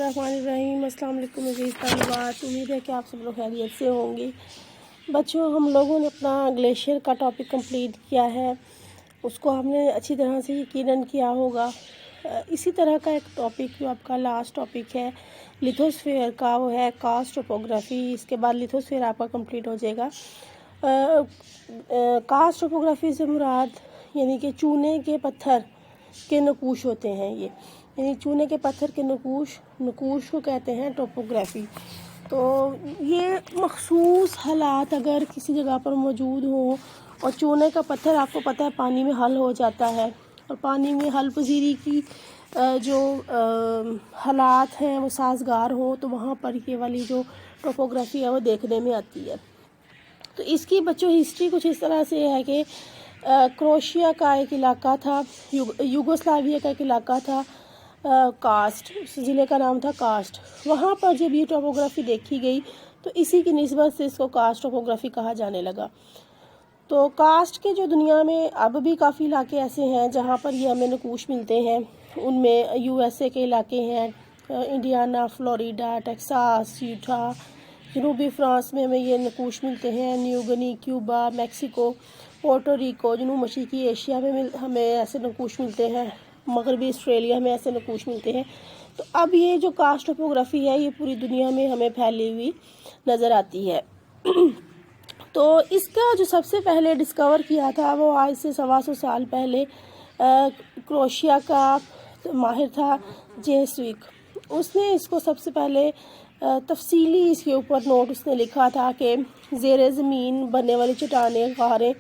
बिस्मिल्लाहिर्रहमानिर्रहीम। अस्सलाम वालेकुम अज़ीज़ तलबात, उम्मीद है कि आप सब लोग खैरियत से होंगे। बच्चों, हम लोगों ने अपना ग्लेशियर का टॉपिक कंप्लीट किया है, उसको हमने अच्छी तरह से यकीनन किया होगा। इसी तरह का एक टॉपिक जो आपका लास्ट टॉपिक है लिथोस्फीयर का, वो है कास्ट टोपोग्राफी। इसके बाद लिथोस्फीयर आपका कंप्लीट हो जाएगा। कास्ट टोपोग्राफी से मुराद यानी कि चूने के पत्थर के नकूश होते हैं। ये यानी चूने के पत्थर के नकूश को कहते हैं टोपोग्राफी। तो ये मखसूस हालात अगर किसी जगह पर मौजूद हो और चूने का पत्थर आपको पता है पानी में हल हो जाता है, और पानी में हल पजीरी की जो हालात हैं वो साजगार हो, तो वहाँ पर ये वाली जो टोपोग्राफी है वो देखने में आती है। तो इसकी बच्चों हिस्ट्री कुछ इस तरह से है कि क्रोशिया का एक इलाका था, युगोस्लाविया का एक इलाका था, कास्ट, उस ज़िले का नाम था कास्ट। वहाँ पर जब ये टोपोग्राफी देखी गई तो इसी की निस्बत से इसको कास्ट टोपोग्राफी कहा जाने लगा। तो कास्ट के जो दुनिया में अब भी काफ़ी इलाके ऐसे हैं जहाँ पर ये हमें नकूश मिलते हैं। उनमें यूएसए के इलाके हैं, इंडियाना, फ्लोरिडा, टेक्सास, यूटा। जनूबी फ्रांस में हमें ये नकूश मिलते हैं, New Guinea, Cuba, Mexico, Puerto Rico. जनूब मशरक़ी एशिया में हमें ऐसे नकूश मिलते हैं, मगरबी ऑस्ट्रेलिया में ऐसे नकूश मिलते हैं। तो अब ये जो कास्ट टोपोग्राफी है ये पूरी दुनिया में हमें फैली हुई नज़र आती है। तो इसका जो सबसे पहले डिस्कवर किया था वो आज से 125 साल पहले क्रोशिया का माहिर था जेसविक। उसने इसको सबसे पहले तफसीली इसके ऊपर नोट उसने लिखा था कि ज़ेरे ज़मीन बनने वाली चट्टानें, गारें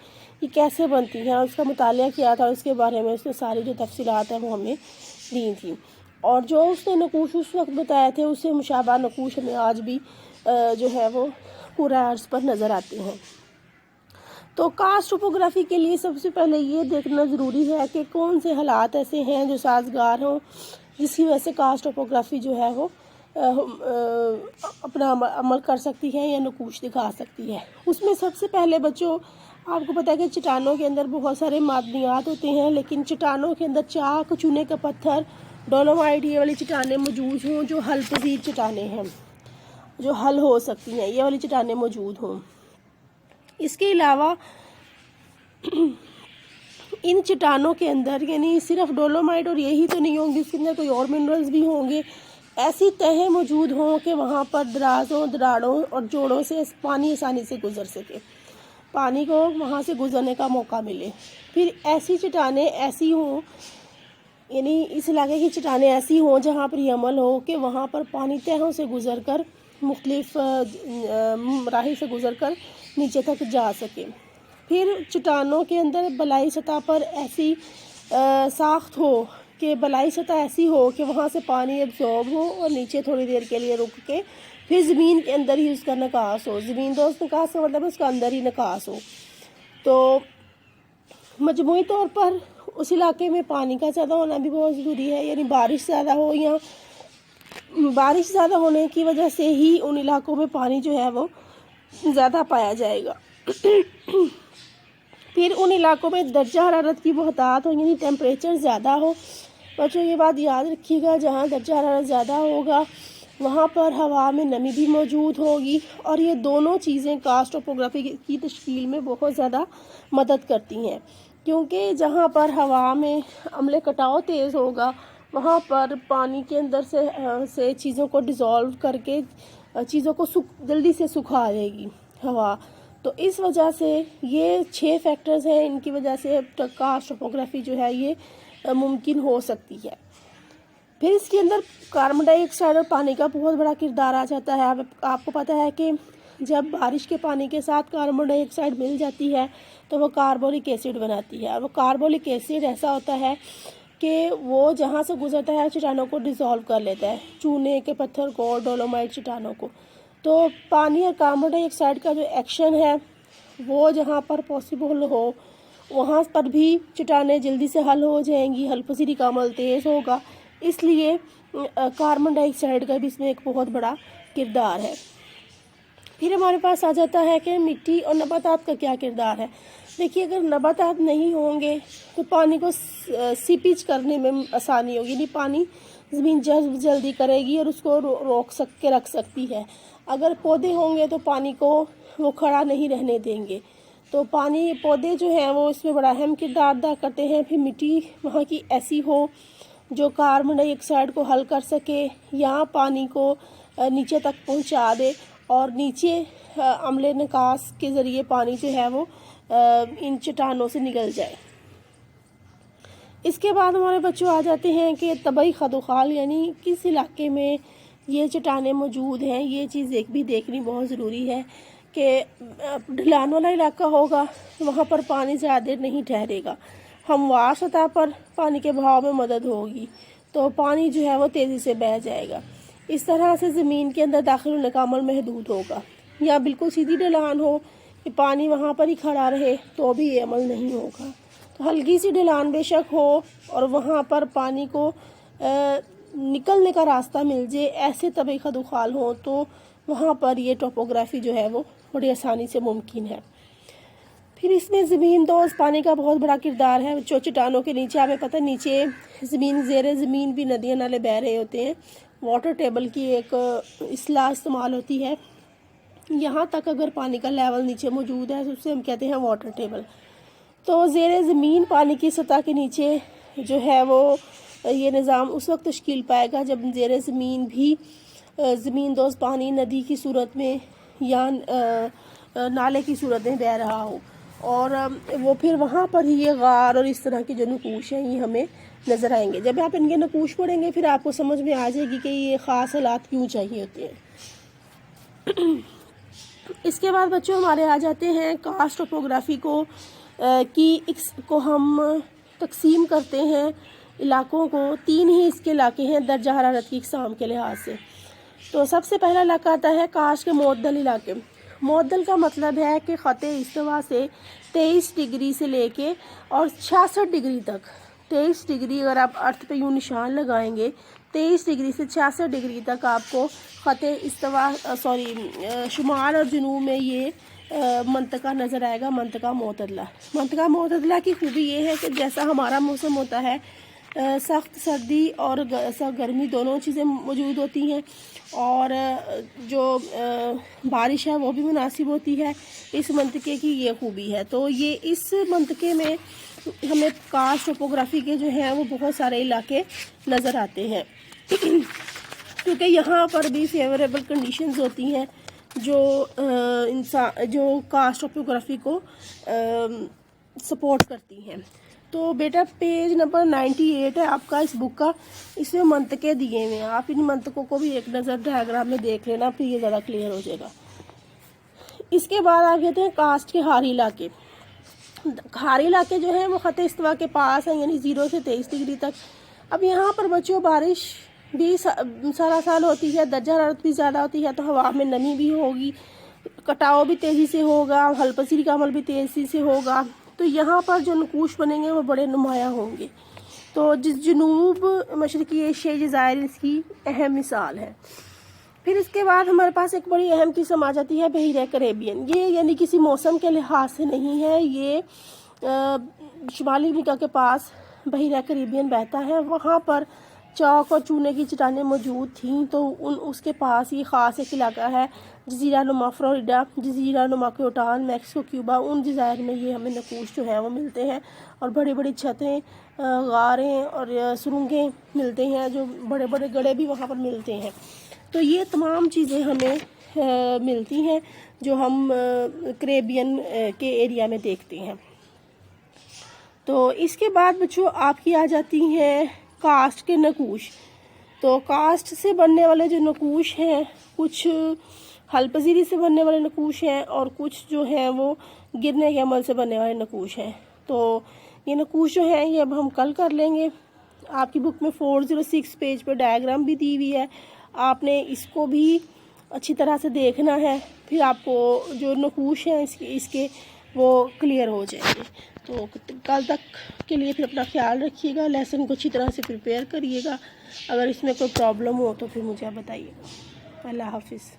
ये कैसे बनती हैं, उसका मुतालिया किया था। उसके बारे में उसने सारी जो तफसीलात हैं वो हमें दी थी, और जो उसने नकूश उस वक्त बताए थे उससे मुशाबा नकूश हमें आज भी जो है वो पूरा अर्ज़ पर नज़र आते हैं। तो कास्ट टोपोग्राफी के लिए सबसे पहले ये देखना ज़रूरी है कि कौन से हालात ऐसे हैं जो साजगार हों जिसकी वजह से कास्ट टोपोग्राफी जो है वो अपना अमल कर सकती है या नकूश दिखा सकती है। उसमें सबसे पहले बच्चों आपको पता है कि चट्टानों के अंदर बहुत सारे मादनियात होते हैं, लेकिन चट्टानों के अंदर चाक, चूने का पत्थर, डोलोमाइट ये वाली चट्टानें मौजूद हों जो हल पजीर चट्टानें हैं, जो हल हो सकती हैं, ये वाली चट्टानें मौजूद हों। इसके अलावा इन चट्टानों के अंदर यानी सिर्फ डोलोमाइट और यही तो नहीं होंगी, इसके अंदर कोई और मिनरल्स भी होंगे। ऐसी तहें मौजूद हों कि वहाँ पर दराज़ों, दराड़ों और जोड़ों से पानी आसानी से गुजर सके, पानी को वहाँ से गुजरने का मौका मिले। फिर ऐसी चट्टानें ऐसी हों यानी इस इलाके की चट्टानें ऐसी हों जहाँ पर यह अमल हो कि वहाँ पर पानी तहों से गुजर कर मुख्तलिफ राही से गुजर कर नीचे तक जा सके। फिर चट्टानों के अंदर बलाई सतह पर ऐसी साख्त हो कि बलाई सतह ऐसी हो कि वहाँ से पानी एब्जॉर्ब हो और नीचे थोड़ी देर के लिए रुक के फिर ज़मीन के अंदर ही उसका निकास हो। ज़मीन दोस्त निकास का मतलब उसका अंदर ही निकास हो। तो मजमूई तौर पर उस इलाके में पानी का ज़्यादा होना भी बहुत ज़रूरी है, यानी बारिश ज़्यादा हो, या बारिश ज़्यादा होने की वजह से ही उन इलाकों में पानी जो है वो ज़्यादा पाया जाएगा। फिर उन इलाकों में दर्जा हरारत की बहुतात हो यानी टेम्परेचर ज़्यादा हो। बच्चों ये बात याद रखिएगा, जहाँ दर्जा हरारत ज़्यादा होगा वहाँ पर हवा में नमी भी मौजूद होगी, और ये दोनों चीज़ें कास्ट टोपोग्राफी की तश्कील में बहुत ज़्यादा मदद करती हैं, क्योंकि जहाँ पर हवा में अम्ल कटाव तेज़ होगा वहाँ पर पानी के अंदर से चीज़ों को डिज़ोल्व करके चीज़ों को जल्दी से सुखा देगी हवा। तो इस वजह से ये 6 फैक्टर्स हैं, इनकी वजह से कास्ट टोपोग्राफी जो है ये मुमकिन हो सकती है। फिर इसके अंदर कार्बन डाइऑक्साइड और पानी का बहुत बड़ा किरदार आ जाता है। आपको पता है कि जब बारिश के पानी के साथ कार्बन डाइऑक्साइड मिल जाती है तो वो कार्बोनिक एसिड बनाती है, और वो कार्बोनिक एसिड ऐसा होता है कि वो जहाँ से गुजरता है चट्टानों को डिज़ोल्व कर लेता है, चूने के पत्थर को, डोलोमाइट चट्टानों को। तो पानी और कार्बन डाइऑक्साइड का जो एक्शन है वो जहाँ पर पॉसिबल हो वहाँ पर भी चट्टानें जल्दी से हल हो जाएंगी, हल पसीरी का अमल तेज़ होगा। इसलिए कार्बन डाइऑक्साइड का भी इसमें एक बहुत बड़ा किरदार है। फिर हमारे पास आ जाता है कि मिट्टी और नबातात का क्या किरदार है। देखिए, अगर नबातात नहीं होंगे तो पानी को सीपेज करने में आसानी होगी, यानी पानी زمین جذب جلدی کرے گی اور اس کو روک کے رکھ سکتی ہے۔ اگر پودے ہوں گے تو پانی کو وہ کھڑا نہیں رہنے دیں گے، تو پانی پودے جو ہیں وہ اس میں بڑا اہم کردار ادا کرتے ہیں۔ پھر مٹی وہاں کی ایسی ہو جو کاربن ڈائی آکسائڈ کو حل کر سکے یا پانی کو نیچے تک پہنچا دے اور نیچے عمل نکاس کے ذریعے پانی جو ہے وہ ان چٹانوں سے نکل جائے۔ اس کے بعد ہمارے بچوں آ جاتے ہیں کہ طبعی خدوخال، یعنی کس علاقے میں یہ چٹانیں موجود ہیں۔ یہ چیز بھی دیکھنی بہت ضروری ہے کہ ڈھلان والا علاقہ ہوگا وہاں پر پانی زیادہ دیر نہیں ٹھہرے گا، ہموار سطح پر پانی کے بہاؤ میں مدد ہوگی تو پانی جو ہے وہ تیزی سے بہہ جائے گا۔ اس طرح سے زمین کے اندر داخل ہونے کا عمل محدود ہوگا، یا بالکل سیدھی ڈھلان ہو کہ پانی وہاں پر ہی کھڑا رہے تو بھی یہ عمل نہیں ہوگا۔ تو ہلکی سی ڈھلان بے شک ہو اور وہاں پر پانی کو نکلنے کا راستہ مل جائے، ایسے طبعی خدوخال ہوں تو وہاں پر یہ ٹوپوگرافی جو ہے وہ بڑی آسانی سے ممکن ہے۔ پھر اس میں زمین دوز پانی کا بہت بڑا کردار ہے۔ جو چٹانوں کے نیچے ہمیں پتہ نیچے زمین زیر زمین بھی ندیاں نالے بہہ رہے ہوتے ہیں، واٹر ٹیبل کی ایک اصطلاح استعمال ہوتی ہے۔ یہاں تک اگر پانی کا لیول نیچے موجود ہے تو اسے ہم کہتے ہیں واٹر ٹیبل۔ تو زیر زمین پانی کی سطح کے نیچے جو ہے وہ یہ نظام اس وقت تشکیل پائے گا جب زیر زمین بھی زمین دوز پانی ندی کی صورت میں یا نالے کی صورت میں بہہ رہا ہو، اور وہ پھر وہاں پر ہی یہ غار اور اس طرح کے جو نقوش ہیں یہ ہمیں نظر آئیں گے۔ جب آپ ان کے نقوش پڑھیں گے پھر آپ کو سمجھ میں آ جائے گی کہ یہ خاص حالات کیوں چاہیے ہوتے ہیں۔ اس کے بعد بچوں ہمارے آ جاتے ہیں کاسٹ ٹوپوگرافی کو ہم تقسیم کرتے ہیں علاقوں کو۔ 3 ہی اس کے علاقے ہیں درجہ حرارت کی اقسام کے لحاظ سے۔ تو سب سے پہلا علاقہ آتا ہے کاسٹ کے معتدل علاقے۔ معتدل کا مطلب ہے کہ خط استوا سے 23 ڈگری سے لے کے اور 66 ڈگری تک، 23 ڈگری اگر آپ ارتھ پہ یوں نشان لگائیں گے 23 ڈگری سے 66 ڈگری تک آپ کو خط استوا شمال اور جنوب میں یہ منطقہ نظر آئے گا، منطقہ معتدلہ۔ منطقہ معتدلہ کی خوبی یہ ہے کہ جیسا ہمارا موسم ہوتا ہے، سخت سردی اور گرمی دونوں چیزیں موجود ہوتی ہیں، اور جو بارش ہے وہ بھی مناسب ہوتی ہے۔ اس منطقے کی یہ خوبی ہے۔ تو یہ اس منطقے میں ہمیں کاسٹ ٹوپوگرافی کے جو ہیں وہ بہت سارے علاقے نظر آتے ہیں، کیونکہ یہاں پر بھی فیوریبل کنڈیشنز ہوتی ہیں جو کاسٹ ٹوپوگرافی کو سپورٹ کرتی ہیں۔ تو بیٹا پیج نمبر 98 ہے آپ کا اس بک کا، اس میں منطقے دیے ہوئے ہیں، آپ ان منطقوں کو بھی ایک نظر ڈائیگرام میں دیکھ لینا، پھر یہ زیادہ کلیئر ہو جائے گا۔ اس کے بعد آپ کہتے ہیں کاسٹ کے حاری علاقے۔ حاری علاقے جو ہیں وہ خط استوا کے پاس ہیں، یعنی 0 سے 23 ڈگری تک۔ اب یہاں پر بچوں بارش بھی سارا سال ہوتی ہے، درجہ حرارت بھی زیادہ ہوتی ہے، تو ہوا میں نمی بھی ہوگی، کٹاؤ بھی تیزی سے ہوگا، حل پذیری کا عمل بھی تیزی سے ہوگا، تو یہاں پر جو نقوش بنیں گے وہ بڑے نمایاں ہوں گے۔ تو جنوب مشرقی ایشیائی جزائر اس کی اہم مثال ہے۔ پھر اس کے بعد ہمارے پاس ایک بڑی اہم قسم آ جاتی ہے بحیرہ کریبین۔ یہ یعنی کسی موسم کے لحاظ سے نہیں ہے، یہ شمالی امریکہ کے پاس بحیرہ کریبین بہتا ہے، وہاں پر چاک اور چونے کی چٹانیں موجود تھیں، تو اس کے پاس یہ خاص ایک علاقہ ہے، جزیرہ نما فلوریڈا، جزیرہ نما کیوٹان، میکسیکو، کیوبا، ان جزائر میں یہ ہمیں نقوش جو ہیں وہ ملتے ہیں، اور بڑی بڑی چھتیں، غاریں اور سرنگیں ملتے ہیں، جو بڑے بڑے گڑھے بھی وہاں پر ملتے ہیں۔ تو یہ تمام چیزیں ہمیں ملتی ہیں جو ہم کریبین کے ایریا میں دیکھتے ہیں۔ تو اس کے بعد بچوں آپ کی آ جاتی ہیں کاسٹ کے نقوش۔ تو کاسٹ سے بننے والے جو نقوش ہیں، کچھ حل پذیری سے بننے والے نقوش ہیں اور کچھ جو ہیں وہ گرنے کے عمل سے بننے والے نقوش ہیں۔ تو یہ نقوش جو ہیں یہ اب ہم کل کر لیں گے۔ آپ کی بک میں 406 پیج پہ ڈائیگرام بھی دی ہوئی ہے، آپ نے اس کو بھی اچھی طرح سے دیکھنا ہے، پھر آپ کو جو نقوش ہیں اس کے وہ کلیئر ہو جائیں گے۔ تو کل تک کے لیے پھر اپنا خیال رکھیے گا، لیسن کو اچھی طرح سے پریپیئر کریے گا۔ اگر اس میں کوئی پرابلم ہو تو پھر مجھے بتائیے گا۔ اللہ حافظ۔